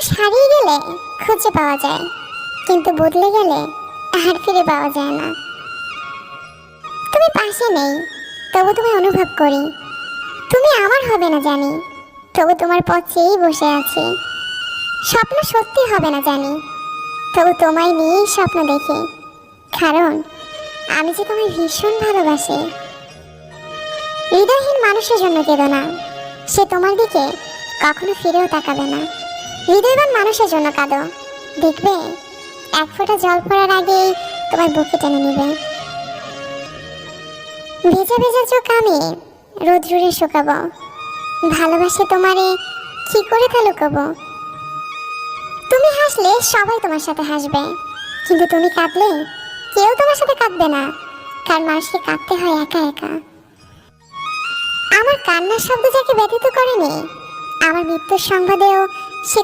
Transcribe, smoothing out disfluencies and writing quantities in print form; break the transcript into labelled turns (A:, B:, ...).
A: মানুষ হারিয়ে গেলে খুঁজে পাওয়া যায়, কিন্তু বদলে গেলে আর ফিরে পাওয়া যায় না। তুমি পাশে নেই, তবু তুমি অনুভব করি। তুমি আমার হবে না জানি, তবু তোমার পথ চেয়েই বসে আছি। স্বপ্ন সত্যি হবে না জানি, তবু তোমায় নিয়েই স্বপ্ন দেখি। কারণ আমি যে তোমায় ভীষণ ভালোবাসি। হৃদয়হীন মানুষের জন্য কেঁদো না, সে তোমার দিকে কখনো ফিরেও তাকাবে না। হৃদয়বান মানুষের জন্য কাঁদো, দেখবে এক ফোঁটা জল পড়ার আগেই তোমার বুকে টেনে নেবে। ভেজা ভেজা চোখ আমি রোদ্রুরে শুকাবো, ভালোবাসে তোমারে কি করে তা লুকাবো। তুমি হাসলে সবাই তোমার সাথে হাসবে, কিন্তু তুমি কাঁদলে কেউ তোমার সাথে কাঁদবে না। কারণ মানুষকে কাঁদতে হয় একা একা। আমার কান্নার শব্দ যাকে ব্যথিত করেনি, আমার মৃত্যুর সংবাদেও সে